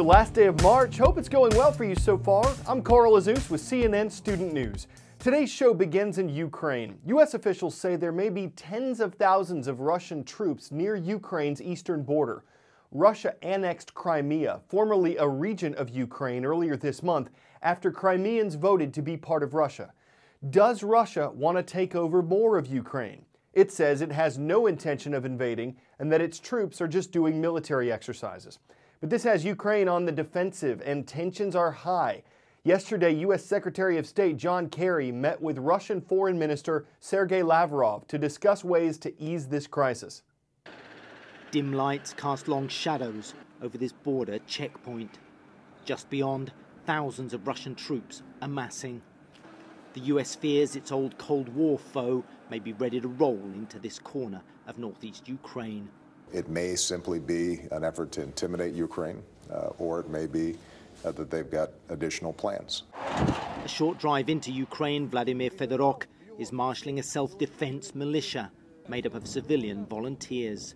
the last day of March. Hope it's going well for you so far. I'm Carl Azus with CNN Student News. Today's show begins in Ukraine. U.S. officials say there may be tens of thousands of Russian troops near Ukraine's eastern border. Russia annexed Crimea, formerly a region of Ukraine, earlier this month after Crimeans voted to be part of Russia. Does Russia want to take over more of Ukraine? It says it has no intention of invading and that its troops are just doing military exercises. But this has Ukraine on the defensive and tensions are high. Yesterday, U.S. Secretary of State John Kerry met with Russian Foreign Minister Sergei Lavrov to discuss ways to ease this crisis. Dim lights cast long shadows over this border checkpoint. Just beyond, thousands of Russian troops amassing. The US fears its old Cold War foe may be ready to roll into this corner of northeast Ukraine. It may simply be an effort to intimidate Ukraine, or it may be that they've got additional plans. A short drive into Ukraine, Vladimir Fedoruk is marshalling a self-defense militia made up of civilian volunteers.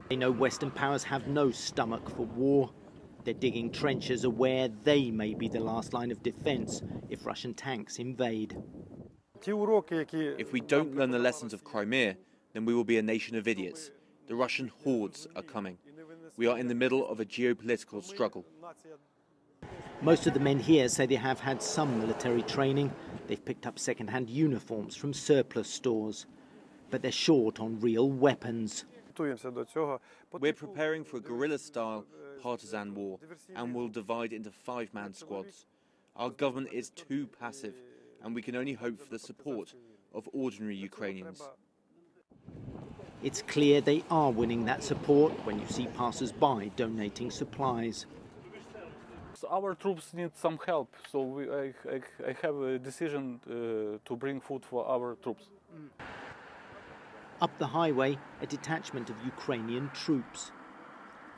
They know Western powers have no stomach for war. They're digging trenches aware they may be the last line of defense if Russian tanks invade. If we don't learn the lessons of Crimea, then we will be a nation of idiots. The Russian hordes are coming. We are in the middle of a geopolitical struggle. Most of the men here say they have had some military training. They've picked up second-hand uniforms from surplus stores. But they're short on real weapons. We're preparing for a guerrilla-style partisan war and will divide into five-man squads. Our government is too passive and we can only hope for the support of ordinary Ukrainians. It's clear they are winning that support when you see passers-by donating supplies. Our troops need some help, so I have a decision to bring food for our troops. Up the highway, a detachment of Ukrainian troops.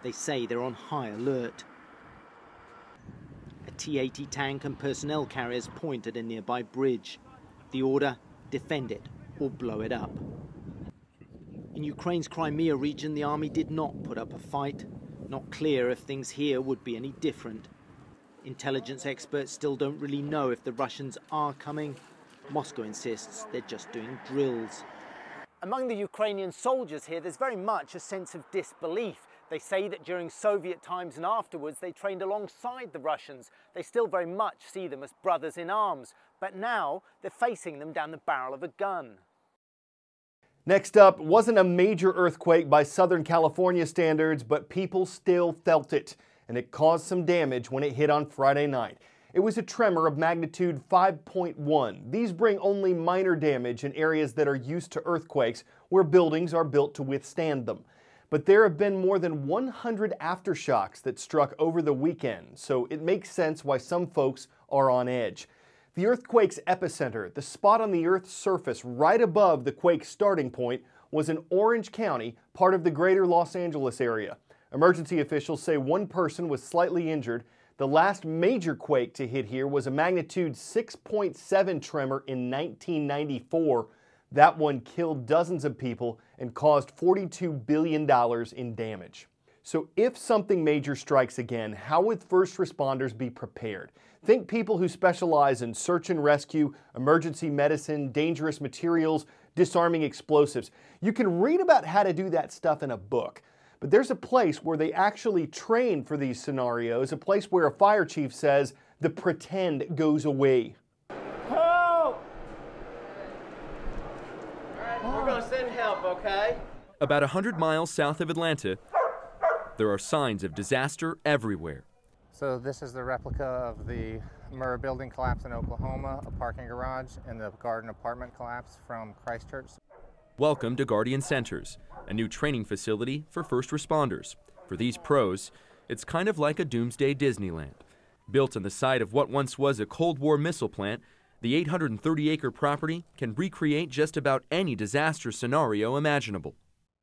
They say they're on high alert. A T-80 tank and personnel carriers point at a nearby bridge. The order, defend it or blow it up. In Ukraine's Crimea region, the army did not put up a fight. Not clear if things here would be any different. Intelligence experts still don't really know if the Russians are coming. Moscow insists they're just doing drills. Among the Ukrainian soldiers here, there's very much a sense of disbelief. They say that during Soviet times and afterwards, they trained alongside the Russians. They still very much see them as brothers in arms. But now, they're facing them down the barrel of a gun. Next up, wasn't a major earthquake by Southern California standards, but people still felt it, and it caused some damage when it hit on Friday night. It was a tremor of magnitude 5.1. These bring only minor damage in areas that are used to earthquakes, where buildings are built to withstand them. But there have been more than 100 aftershocks that struck over the weekend, so it makes sense why some folks are on edge. The earthquake's epicenter, the spot on the Earth's surface right above the quake's starting point, was in Orange County, part of the greater Los Angeles area. Emergency officials say one person was slightly injured. The last major quake to hit here was a magnitude 6.7 tremor in 1994. That one killed dozens of people and caused $42 billion in damage. So if something major strikes again, how would first responders be prepared? Think people who specialize in search and rescue, emergency medicine, dangerous materials, disarming explosives. You can read about how to do that stuff in a book. But there's a place where they actually train for these scenarios, a place where a fire chief says the pretend goes away. Help! We're gonna send help, okay? About 100 miles south of Atlanta, there are signs of disaster everywhere. So this is the replica of the Murrah building collapse in Oklahoma, a parking garage, and the garden apartment collapse from Christchurch. Welcome to Guardian Centers, a new training facility for first responders. For these pros, it's kind of like a doomsday Disneyland. Built on the site of what once was a Cold War missile plant, the 830-acre property can recreate just about any disaster scenario imaginable.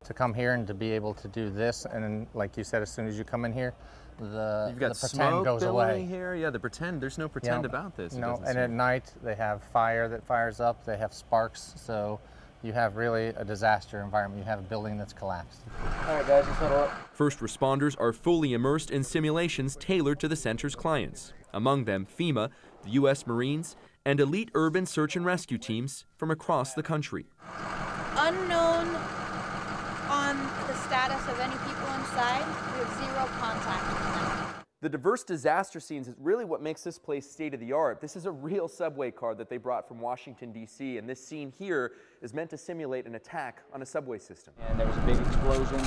To come here and to be able to do this, and then, like you said, as soon as you come in here, the pretend goes away. Here, yeah, the pretend. There's no pretend about this. No, and at night they have fire that fires up. They have sparks, so you have really a disaster environment. You have a building that's collapsed. All right, guys, let's huddle up. First responders are fully immersed in simulations tailored to the center's clients, among them FEMA, the U.S. Marines, and elite urban search and rescue teams from across the country. Unknown on the status of any people inside. We have zero contact with them. The diverse disaster scenes is really what makes this place state-of-the-art. This is a real subway car that they brought from Washington, D.C., and this scene here is meant to simulate an attack on a subway system. And there was a big explosion.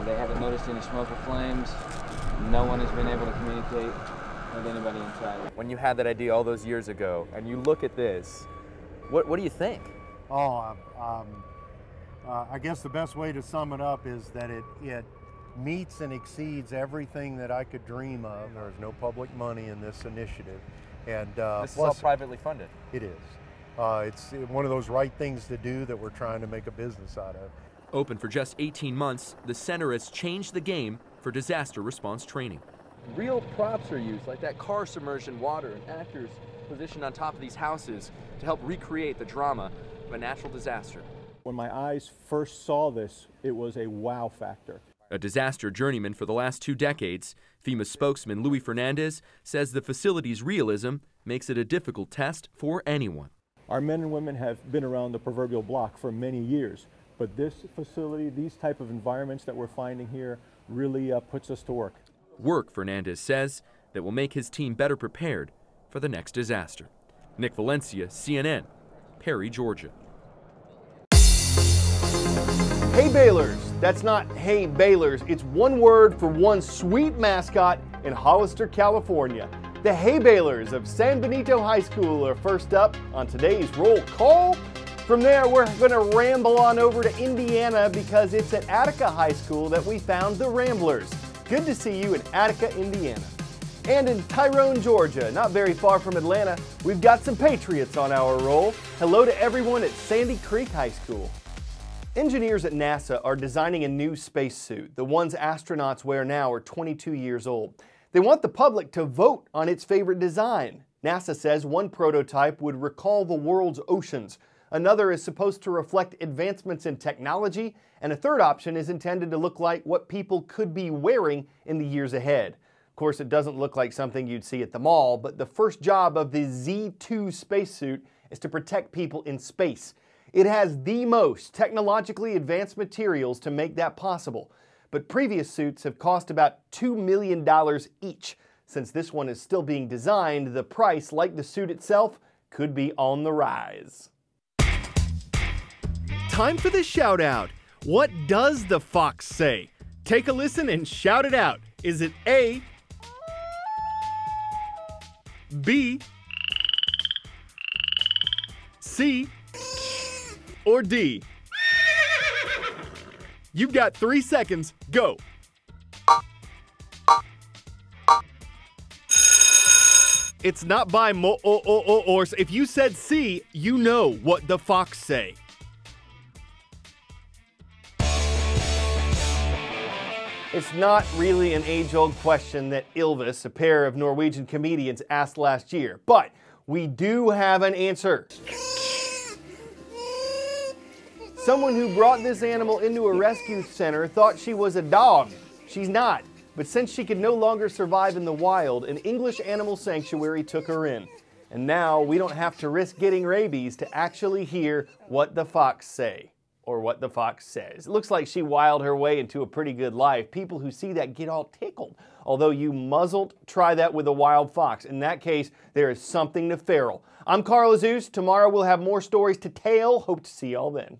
They haven't noticed any smoke or flames. No one has been able to communicate with anybody inside. When you had that idea all those years ago, and you look at this, what do you think? Oh, I guess the best way to sum it up is that it meets and exceeds everything that I could dream of. There's no public money in this initiative. And this is all privately funded. It is. It's one of those right things to do that we're trying to make a business out of. Open for just 18 months, the center has changed the game for disaster response training. Real props are used, like that car submerged in water, and actors positioned on top of these houses to help recreate the drama of a natural disaster. When my eyes first saw this, it was a wow factor. A disaster journeyman for the last 2 decades, FEMA spokesman Luis Fernandez says the facility's realism makes it a difficult test for anyone. Our men and women have been around the proverbial block for many years, but this facility, these type of environments that we're finding here, really puts us to work. Work, Fernandez says, that will make his team better prepared for the next disaster. Nick Valencia, CNN, Perry, Georgia. Hay Balers. That's not Hay Balers. It's one word for one sweet mascot in Hollister, California. The Hay Balers of San Benito High School are first up on today's roll call. From there, we're going to ramble on over to Indiana because it's at Attica High School that we found the Ramblers. Good to see you in Attica, Indiana. And in Tyrone, Georgia, not very far from Atlanta, we've got some Patriots on our roll. Hello to everyone at Sandy Creek High School. Engineers at NASA are designing a new spacesuit. The ones astronauts wear now are 22 years old. They want the public to vote on its favorite design. NASA says one prototype would recall the world's oceans. Another is supposed to reflect advancements in technology, and a third option is intended to look like what people could be wearing in the years ahead. Of course, it doesn't look like something you'd see at the mall, but the first job of the Z2 spacesuit is to protect people in space. It has the most technologically advanced materials to make that possible, but previous suits have cost about $2 million each. Since this one is still being designed, the price, like the suit itself, could be on the rise. Time for the shout out. What does the fox say? Take a listen and shout it out. Is it A, B, C, or D? You've got 3 seconds. Go. It's not by or. If you said C, you know what the fox say. It's not really an age-old question that Ylvis, a pair of Norwegian comedians, asked last year, but we do have an answer. Someone who brought this animal into a rescue center thought she was a dog. She's not, but since she could no longer survive in the wild, an English animal sanctuary took her in. And now we don't have to risk getting rabies to actually hear what the fox say. Or what the fox says. It looks like she wiled her way into a pretty good life. People who see that get all tickled. Although you muzzled, try that with a wild fox. In that case, there is something to feral. I'm Carl Azus. Tomorrow we'll have more stories to tell. Hope to see y'all then.